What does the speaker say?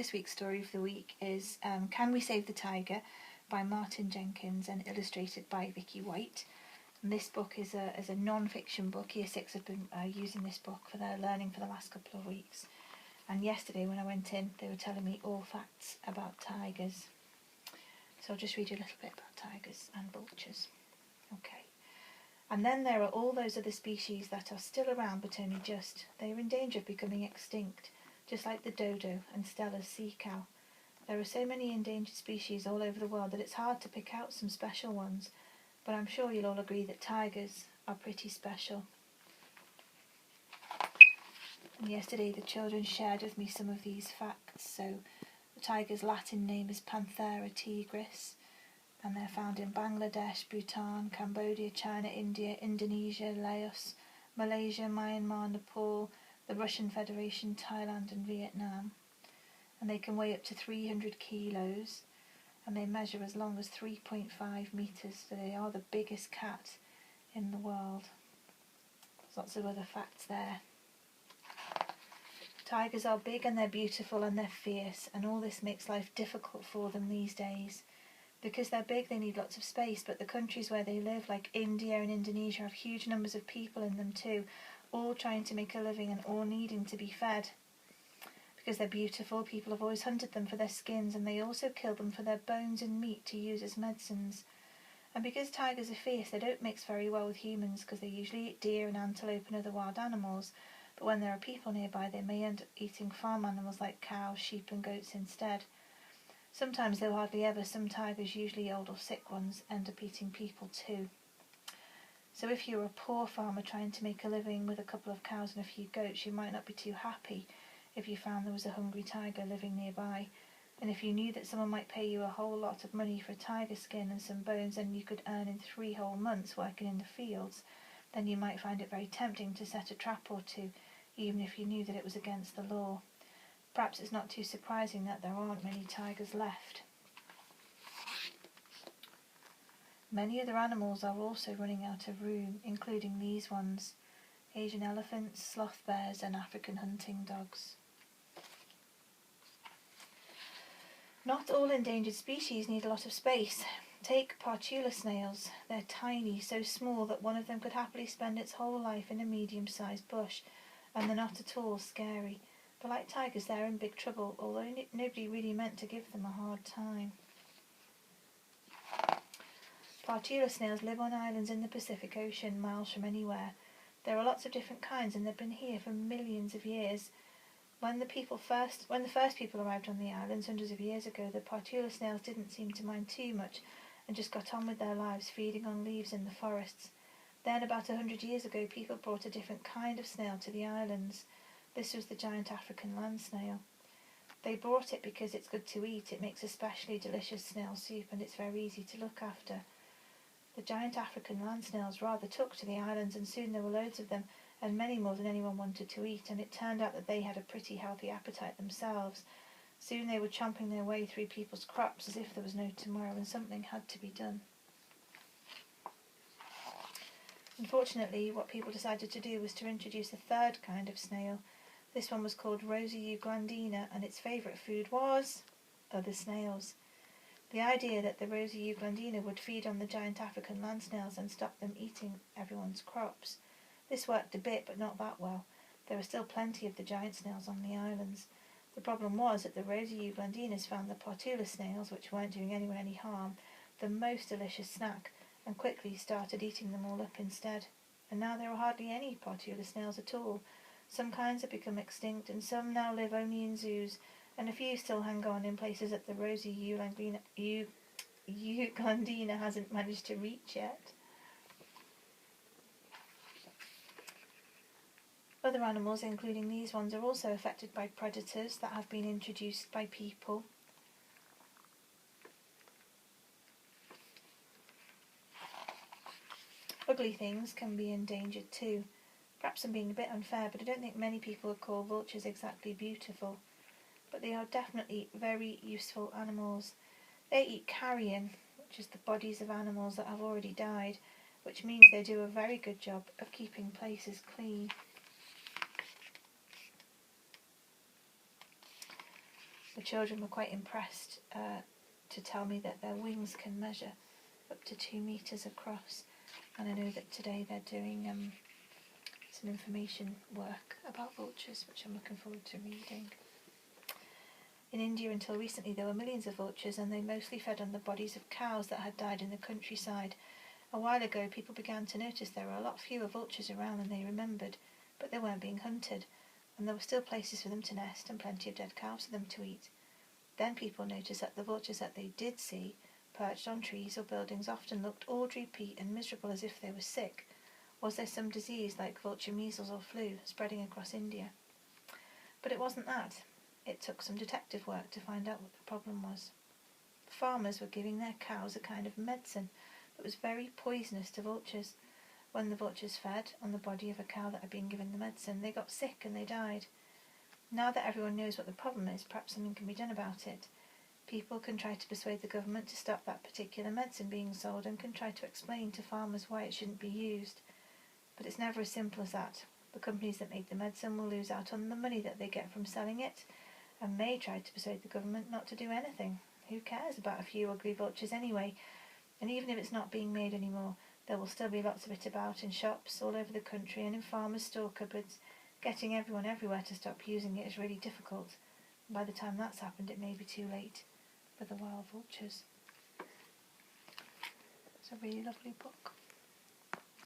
This week's story of the week is Can We Save the Tiger by Martin Jenkins and illustrated by Vicky White. And this book is a non-fiction book. Year 6 have been using this book for their learning for the last couple of weeks. And yesterday when I went in, they were telling me all facts about tigers. So I'll just read you a little bit about tigers and vultures. Okay. And then there are all those other species that are still around but only just. They are in danger of becoming extinct, just like the dodo and Stella's sea cow. There are so many endangered species all over the world that it's hard to pick out some special ones, but I'm sure you'll all agree that tigers are pretty special. And yesterday the children shared with me some of these facts. So the tiger's Latin name is Panthera tigris, and they're found in Bangladesh, Bhutan, Cambodia, China, India, Indonesia, Laos, Malaysia, Myanmar, Nepal, the Russian Federation, Thailand and Vietnam. And they can weigh up to 300 kilos, and they measure as long as 3.5 metres, so they are the biggest cat in the world. There's lots of other facts there. Tigers are big and they're beautiful and they're fierce, and all this makes life difficult for them these days. Because they're big, they need lots of space, but the countries where they live, like India and Indonesia, have huge numbers of people in them too, all trying to make a living and all needing to be fed. Because they're beautiful, people have always hunted them for their skins, and they also kill them for their bones and meat to use as medicines. And because tigers are fierce, they don't mix very well with humans, because they usually eat deer and antelope and other wild animals, but when there are people nearby, they may end up eating farm animals like cows, sheep and goats instead. Sometimes, though hardly ever, some tigers, usually old or sick ones, end up eating people too. So if you're a poor farmer trying to make a living with a couple of cows and a few goats, you might not be too happy if you found there was a hungry tiger living nearby. And if you knew that someone might pay you a whole lot of money for a tiger skin and some bones, and you could earn in 3 whole months working in the fields, then you might find it very tempting to set a trap or two, even if you knew that it was against the law. Perhaps it's not too surprising that there aren't many tigers left. Many other animals are also running out of room, including these ones: Asian elephants, sloth bears and African hunting dogs. Not all endangered species need a lot of space. Take Partula snails. They're tiny, so small that one of them could happily spend its whole life in a medium-sized bush, and they're not at all scary. But like tigers, they're in big trouble, although nobody really meant to give them a hard time. Partula snails live on islands in the Pacific Ocean, miles from anywhere. There are lots of different kinds, and they've been here for millions of years. When the first people arrived on the islands hundreds of years ago, the Partula snails didn't seem to mind too much, and just got on with their lives, feeding on leaves in the forests. Then, about 100 years ago, people brought a different kind of snail to the islands. This was the giant African land snail. They brought it because it's good to eat. It makes especially delicious snail soup, and it's very easy to look after. The giant African land snails rather took to the islands, and soon there were loads of them, and many more than anyone wanted to eat, and it turned out that they had a pretty healthy appetite themselves. Soon they were chomping their way through people's crops as if there was no tomorrow, and something had to be done. Unfortunately, what people decided to do was to introduce a third kind of snail. This one was called Rosa euglandina, and its favourite food was other snails. The idea that the Rosa euglandina would feed on the giant African land snails and stop them eating everyone's crops. This worked a bit, but not that well. There are still plenty of the giant snails on the islands. The problem was that the Rosa euglandinas found the Partula snails, which weren't doing anyone any harm, the most delicious snack, and quickly started eating them all up instead. And now there are hardly any Partula snails at all. Some kinds have become extinct, and some now live only in zoos, and a few still hang on in places that the Rosa euglandina hasn't managed to reach yet. Other animals, including these ones, are also affected by predators that have been introduced by people. Ugly things can be endangered too. Perhaps I'm being a bit unfair, but I don't think many people would call vultures exactly beautiful. But they are definitely very useful animals. They eat carrion, which is the bodies of animals that have already died, which means they do a very good job of keeping places clean. The The children were quite impressed to tell me that their wings can measure up to 2 metres across, and I know that today they're doing some information work about vultures, which I'm looking forward to reading. In India until recently there were millions of vultures, and they mostly fed on the bodies of cows that had died in the countryside. A while ago people began to notice there were a lot fewer vultures around than they remembered, but they weren't being hunted, and there were still places for them to nest and plenty of dead cows for them to eat. Then people noticed that the vultures that they did see, perched on trees or buildings, often looked all droopy and miserable, as if they were sick. Was there some disease like vulture measles or flu spreading across India? But it wasn't that. It took some detective work to find out what the problem was. Farmers were giving their cows a kind of medicine that was very poisonous to vultures. When the vultures fed on the body of a cow that had been given the medicine, they got sick and they died. Now that everyone knows what the problem is, perhaps something can be done about it. People can try to persuade the government to stop that particular medicine being sold, and can try to explain to farmers why it shouldn't be used. But it's never as simple as that. The companies that make the medicine will lose out on the money that they get from selling it, and may try to persuade the government not to do anything. Who cares about a few ugly vultures anyway? And even if it's not being made anymore, there will still be lots of it about in shops all over the country and in farmers' store cupboards. Getting everyone everywhere to stop using it is really difficult. And by the time that's happened, it may be too late for the wild vultures. It's a really lovely book.